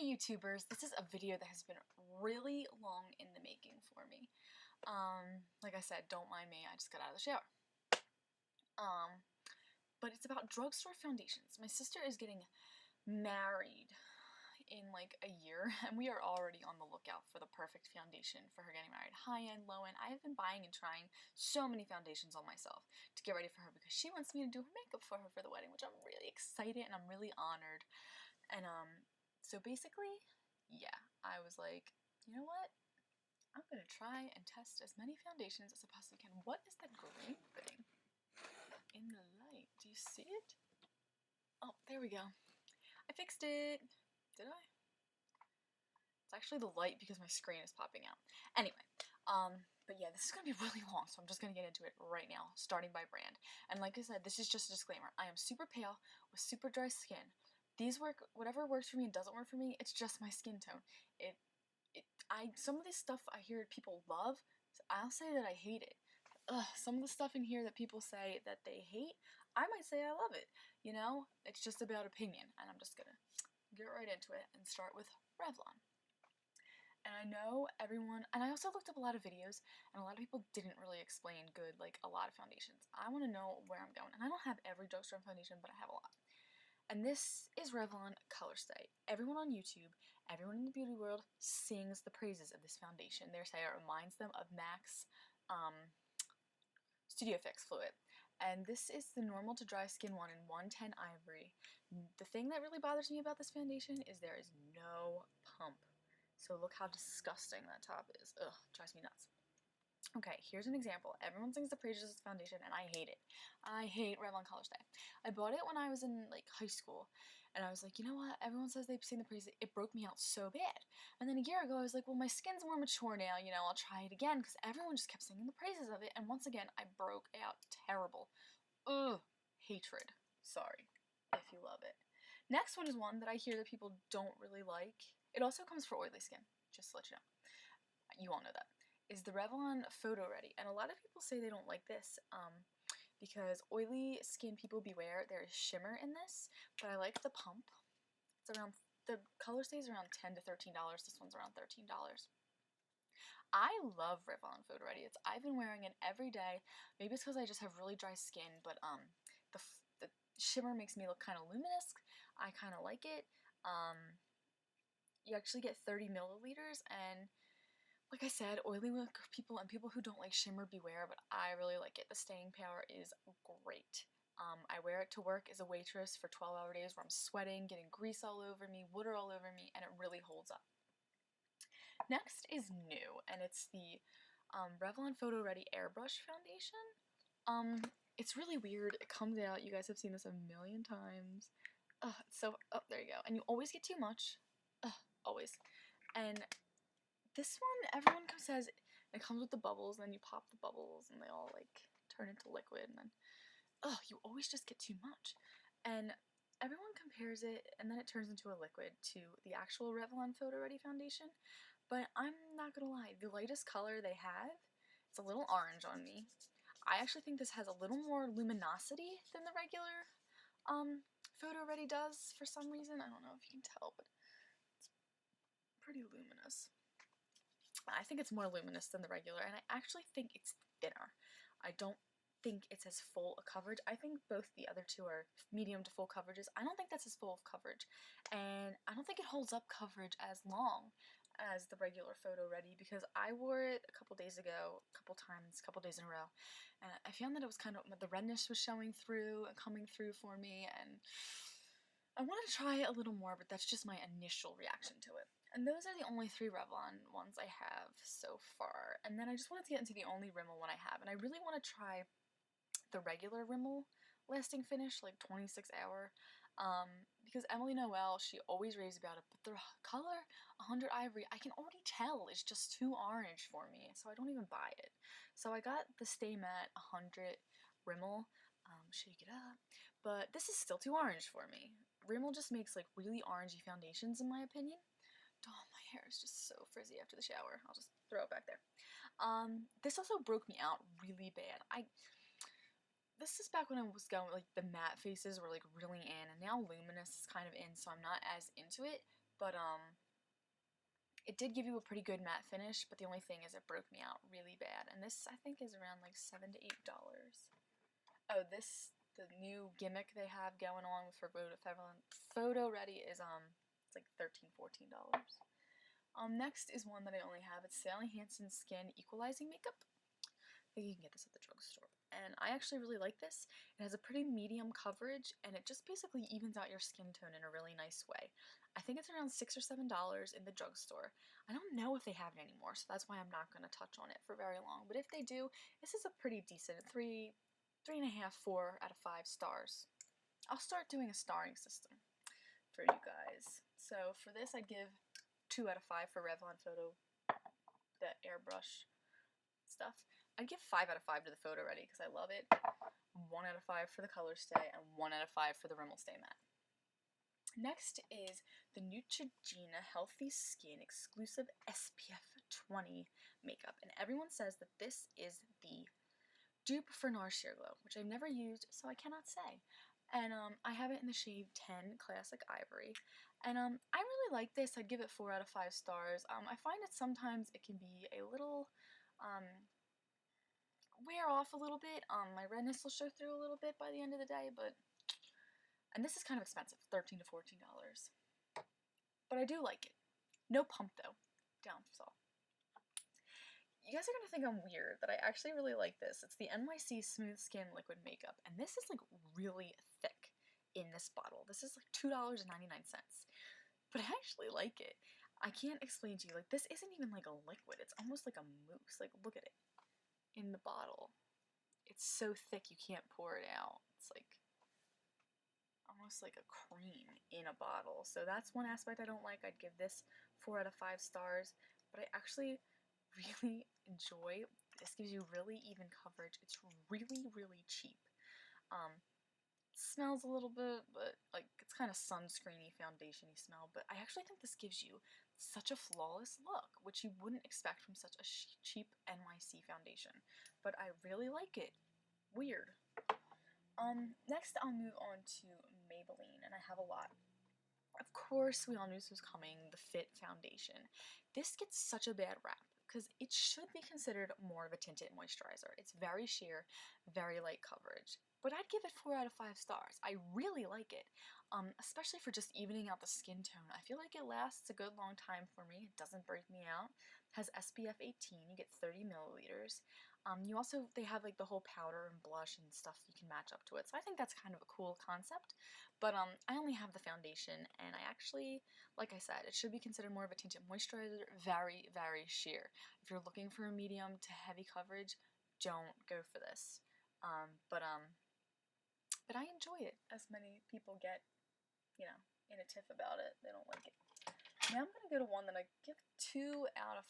YouTubers, this is a video that has been really long in the making for me. Like I said, don't mind me, I just got out of the shower. But it's about drugstore foundations. My sister is getting married in like a year, and we are already on the lookout for the perfect foundation for her getting married. High-end, low-end. I have been buying and trying so many foundations on myself to get ready for her because she wants me to do her makeup for her for the wedding, which I'm really excited and I'm really honored. And so basically, yeah, I was like, you know what? I'm gonna try and test as many foundations as I possibly can. What is that green thing in the light? Do you see it? Oh, there we go. I fixed it. Did I? It's actually the light because my screen is popping out. Anyway, but yeah, this is gonna be really long, so I'm just gonna get into it right now, starting by brand. And like I said, this is just a disclaimer. I am super pale with super dry skin. These work, whatever works for me and doesn't work for me, it's just my skin tone. Some of this stuff I hear people love, so I'll say that I hate it. Some of the stuff in here that people say that they hate, I might say I love it. You know, it's just about opinion, and I'm just gonna get right into it and start with Revlon. And I know everyone, and I also looked up a lot of videos, and a lot of people didn't really explain good, like, a lot of foundations. I want to know where I'm going, and I don't have every drugstore foundation, but I have a lot. And this is Revlon Color Stay. Everyone on YouTube, everyone in the beauty world sings the praises of this foundation. They say it reminds them of MAC's Studio Fix Fluid. And this is the normal to dry skin one in 110 Ivory. The thing that really bothers me about this foundation is there is no pump. So look how disgusting that top is. Ugh, drives me nuts. Okay, here's an example. Everyone sings the praises of this foundation, and I hate it. I hate Revlon Color Stay. I bought it when I was in, like, high school, and I was like, you know what? Everyone says they've seen the praises. It broke me out so bad. And then a year ago, I was like, well, my skin's more mature now, you know, I'll try it again, because everyone just kept singing the praises of it, and once again, I broke out terrible. Ugh, hatred. Sorry, if you love it. Next one is one that I hear that people don't really like. It also comes for oily skin, just to let you know. You all know that. Is the Revlon Photo Ready, and a lot of people say they don't like this because oily skin people beware. There is shimmer in this, but I like the pump. It's around, the color stays around $10 to $13. This one's around $13. I love Revlon Photo Ready. I've been wearing it every day. Maybe it's because I just have really dry skin, but the shimmer makes me look kind of luminous. I kind of like it. You actually get 30 milliliters, and like I said, oily people and people who don't like shimmer beware, but I really like it. The staying power is great. I wear it to work as a waitress for 12-hour days where I'm sweating, getting grease all over me, water all over me, and it really holds up. Next is new, and it's the Revlon Photo Ready Airbrush Foundation. It's really weird. It comes out, you guys have seen this a million times. Oh, there you go. And you always get too much. Always. And this one, everyone says it comes with the bubbles, and then you pop the bubbles, and they all, like, turn into liquid, and then, you always just get too much. And everyone compares it, and then it turns into a liquid, to the actual Revlon Photo Ready foundation, but I'm not gonna lie, the lightest color they have, it's a little orange on me. I actually think this has a little more luminosity than the regular Photo Ready does for some reason. I don't know if you can tell, but it's pretty luminous. I think it's more luminous than the regular, and I actually think it's thinner. I don't think it's as full a coverage. I think both the other two are medium to full coverages. I don't think that's as full of coverage, and I don't think it holds up coverage as long as the regular Photo Ready, because I wore it a couple days ago, a couple days in a row, and I found that it was kind of, the redness was showing through and coming through for me, and I want to try it a little more, but that's just my initial reaction to it. And those are the only 3 Revlon ones I have so far. And then I just wanted to get into the only Rimmel one I have. And I really want to try the regular Rimmel lasting finish, like 26 hour. Because Emily Noel, she always raves about it. But the color 100 Ivory, I can already tell is just too orange for me. So I don't even buy it. So I got the Stay Matte 100 Rimmel. Shake it up. But this is still too orange for me. Rimmel just makes, like, really orangey foundations, in my opinion. Oh, my hair is just so frizzy after the shower. I'll just throw it back there. This also broke me out really bad. This is back when I was going, like, the matte faces were, like, really in, and now luminous is kind of in, so I'm not as into it. but it did give you a pretty good matte finish, but the only thing is it broke me out really bad. And this, I think, is around like $7 to $8. Oh, the new gimmick they have going on for Photo Ready is it's like $13, $14. Next is one that I only have. It's Sally Hansen Skin Equalizing Makeup. I think you can get this at the drugstore. And I actually really like this. It has a pretty medium coverage, and it just basically evens out your skin tone in a really nice way. I think it's around $6 or $7 in the drugstore. I don't know if they have it anymore, so that's why I'm not going to touch on it for very long. But if they do, this is a pretty decent 3.5, 4 out of 5 stars. I'll start doing a starring system for you guys. So for this, I'd give 2 out of 5 for Revlon Photo, the airbrush stuff. I'd give 5 out of 5 to the Photo Ready because I love it. 1 out of 5 for the Color Stay, and 1 out of 5 for the Rimmel Stay Matte. Next is the Neutrogena Healthy Skin Exclusive SPF 20 makeup, and everyone says that this is the dupe for NARS Sheer Glow, which I've never used, so I cannot say. And I have it in the shade 10 Classic Ivory, and I really like this. I'd give it 4 out of 5 stars. I find that sometimes it can be a little wear off a little bit. My redness will show through a little bit by the end of the day, and this is kind of expensive, $13 to $14. But I do like it. No pump though. Down for all. You guys are gonna think I'm weird, but I actually really like this. It's the NYC Smooth Skin Liquid Makeup, and this is like really thick in this bottle. This is like $2.99, but I actually like it. I can't explain to you, like, this isn't even like a liquid. It's almost like a mousse. Like, look at it in the bottle. It's so thick you can't pour it out. It's like almost like a cream in a bottle. So that's one aspect I don't like. I'd give this 4 out of 5 stars, but I actually really enjoy. This gives you really even coverage. It's really, really cheap. It smells a little bit, but like it's kind of sunscreeny, foundation-y smell, but I actually think this gives you such a flawless look, which you wouldn't expect from such a cheap NYC foundation, but I really like it. Weird. Next I'll move on to Maybelline, and I have a lot. Of course, we all knew this was coming, the Fit Foundation. This gets such a bad rap because it should be considered more of a tinted moisturizer. It's very sheer, very light coverage, but I'd give it 4 out of 5 stars. I really like it, especially for just evening out the skin tone. I feel like it lasts a good long time for me. It doesn't break me out. It has SPF 18. You get 30 milliliters. They have like the whole powder and blush and stuff you can match up to it. So I think that's kind of a cool concept. But I only have the foundation, and I actually, like I said, it should be considered more of a tinted moisturizer. Very, very sheer. If you're looking for a medium to heavy coverage, don't go for this. But I enjoy it, as many people get, in a tiff about it. They don't like it. Now I'm going to go to one that I give 2 out of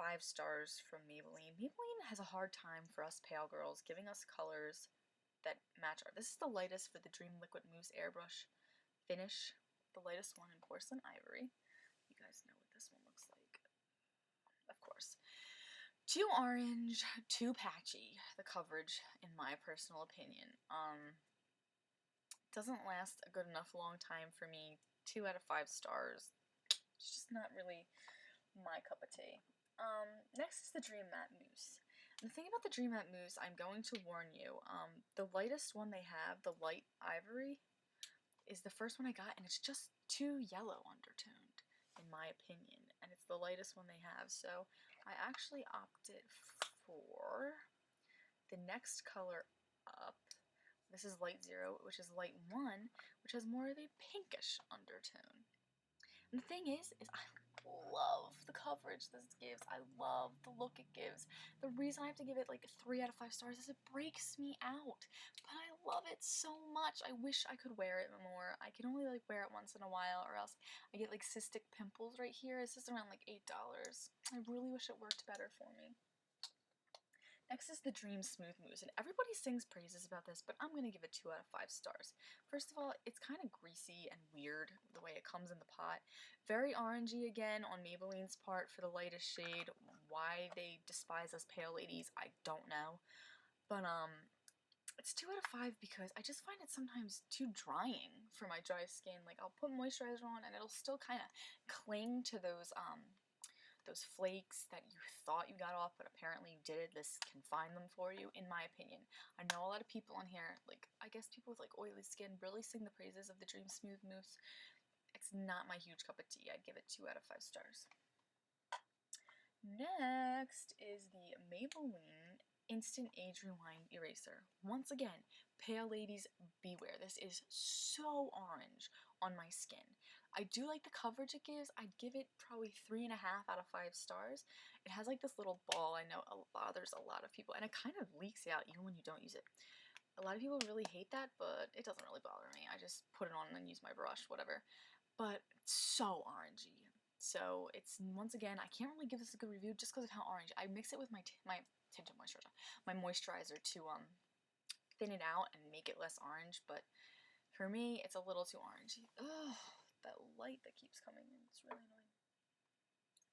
5 stars from Maybelline. Maybelline has a hard time for us pale girls giving us colors that match our. This is the lightest for the Dream Liquid Mousse Airbrush finish. The lightest one in Porcelain Ivory. You guys know what this one looks like. Of course. Too orange, too patchy, the coverage, in my personal opinion. Doesn't last a good enough long time for me. 2 out of 5 stars. It's just not really my cup of tea. Next is the Dream Matte Mousse. And the thing about the Dream Matte Mousse, I'm going to warn you, the lightest one they have, the light ivory, is the first one I got, and it's just too yellow undertoned, in my opinion. And it's the lightest one they have, so I actually opted for the next color up. This is Light 0, which is Light 1, which has more of a pinkish undertone. And the thing is I love the coverage this gives. I love the look it gives. The reason I have to give it like 3 out of 5 stars is it breaks me out. But I love it so much. I wish I could wear it more. I can only like wear it once in a while, or else I get like cystic pimples right here. It's just around like $8. I really wish it worked better for me. Next is the Dream Smooth Mousse, and everybody sings praises about this, but I'm going to give it 2 out of 5 stars. First of all, it's kind of greasy and weird the way it comes in the pot. Very orangey again on Maybelline's part for the lightest shade. Why they despise us pale ladies, I don't know. But It's 2 out of 5 because I just find it sometimes too drying for my dry skin. Like, I'll put moisturizer on and it'll still kind of cling to those flakes that you thought you got off, but apparently you did. This can find them for you, in my opinion. I know a lot of people on here, like, I guess people with, like, oily skin really sing the praises of the Dream Smooth Mousse. It's not my huge cup of tea. I'd give it 2 out of 5 stars. Next is the Maybelline Instant Age Rewind Eraser. Once again, pale ladies beware. This is so orange on my skin. I do like the coverage it gives. I'd give it probably 3.5 out of 5 stars. It has like this little ball. I know bothers a lot of people, and it kind of leaks out even when you don't use it. A lot of people really hate that, but it doesn't really bother me. I just put it on and use my brush, whatever. But it's so orangey. So it's, once again, I can't really give this a good review just because of how orange. I mix it with my tinted moisturizer, my moisturizer to thin it out and make it less orange. But for me, it's a little too orangey. Ugh, that light that keeps coming in, it's really annoying.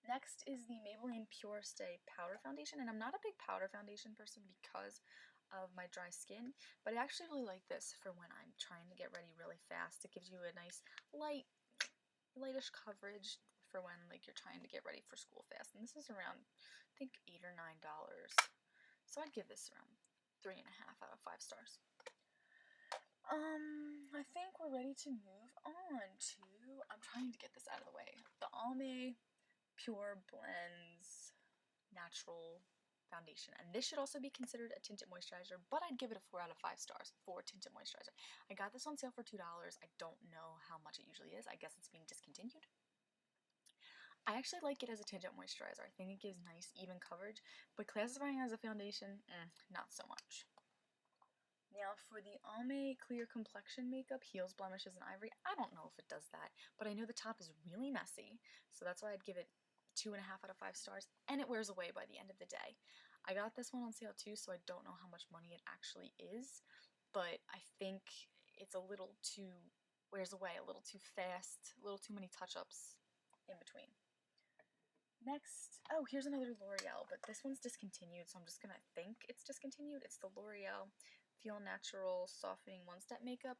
Next is the Maybelline Pure Stay Powder Foundation, and I'm not a big powder foundation person because of my dry skin, but I actually really like this for when I'm trying to get ready really fast. It gives you a nice lightish coverage for when like you're trying to get ready for school fast, and this is around, I think, $8 or $9. So I'd give this around 3.5 out of 5 stars. I think we're ready to move on to, I'm trying to get this out of the way, the Almay Pure Blends Natural Foundation, and this should also be considered a tinted moisturizer, but I'd give it a 4 out of 5 stars for tinted moisturizer. I got this on sale for $2. I don't know how much it usually is. I guess it's being discontinued. I actually like it as a tinted moisturizer. I think it gives nice even coverage, but classifying as a foundation, not so much. Now for the Almay Clear Complexion Makeup, Heals, Blemishes, and Ivory, I don't know if it does that, but I know the top is really messy, so that's why I'd give it 2.5 out of 5 stars, and it wears away by the end of the day. I got this one on sale too, so I don't know how much money it actually is, but I think it's a little too, wears away a little too fast, a little too many touch-ups in between. Next, oh, here's another L'Oreal, but this one's discontinued, so I'm just gonna think it's discontinued. It's the L'Oreal Feel Natural Softening One-Step Makeup.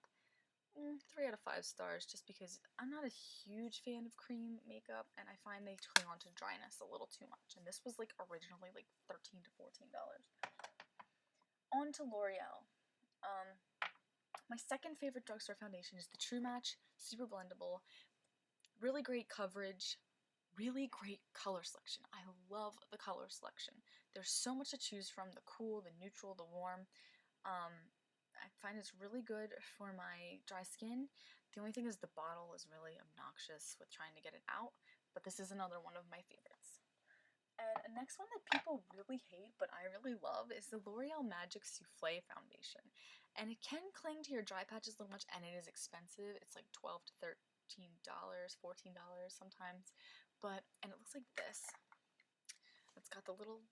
3 out of 5 stars, just because I'm not a huge fan of cream makeup, and I find they cling onto dryness a little too much, and this was like originally like $13 to $14. On to L'Oreal. My second favorite drugstore foundation is the True Match Super Blendable. Really great coverage, really great color selection. I love the color selection. There's so much to choose from, the cool, the neutral, the warm. I find it's really good for my dry skin. The only thing is the bottle is really obnoxious with trying to get it out, but this is another one of my favorites. And the next one that people really hate, but I really love, is the L'Oreal Magic Soufflé Foundation. And it can cling to your dry patches a little much, and it is expensive. It's like $12 to $13, $14 sometimes. And it looks like this. It's got the little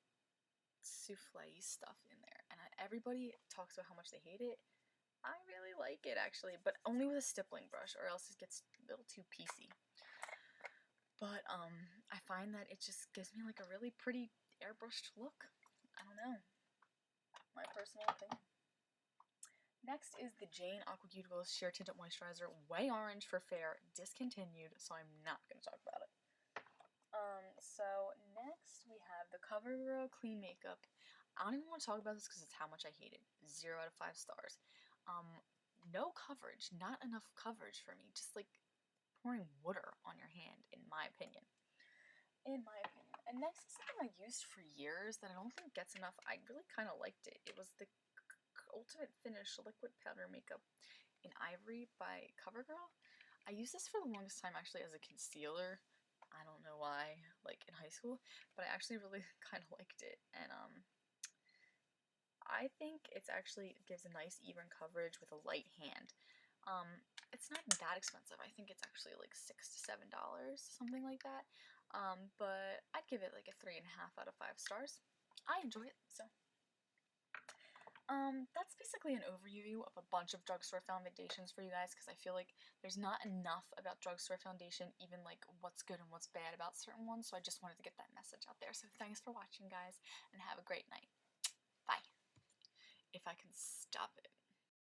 souffle stuff in there, and everybody talks about how much they hate it. I really like it actually, but only with a stippling brush, or else it gets a little too piecey. But I find that it just gives me like a really pretty airbrushed look. I don't know, my personal opinion. Next is the Jane Aqua Cuticles Sheer Tinted Moisturizer, Way Orange for Fair, discontinued, so I'm not going to talk about it. So next we have the CoverGirl Clean Makeup. I don't even want to talk about this because it's how much I hate it. 0 out of 5 stars. No coverage, not enough coverage for me. Just like pouring water on your hand, in my opinion. And next is something I used for years that I don't think gets enough. I really kind of liked it. It was the Ultimate Finish Liquid Powder Makeup in Ivory by CoverGirl. I used this for the longest time actually as a concealer. I don't know why, like in high school, but I actually really kind of liked it, and I think it's actually gives a nice even coverage with a light hand. It's not that expensive. I think it's actually like $6 to $7, something like that. But I'd give it like a 3.5 out of 5 stars. I enjoy it, so. That's basically an overview of a bunch of drugstore foundations for you guys, because I feel like there's not enough about drugstore foundation, even like what's good and what's bad about certain ones, so I just wanted to get that message out there. So thanks for watching, guys, and have a great night. Bye. if I can stop it.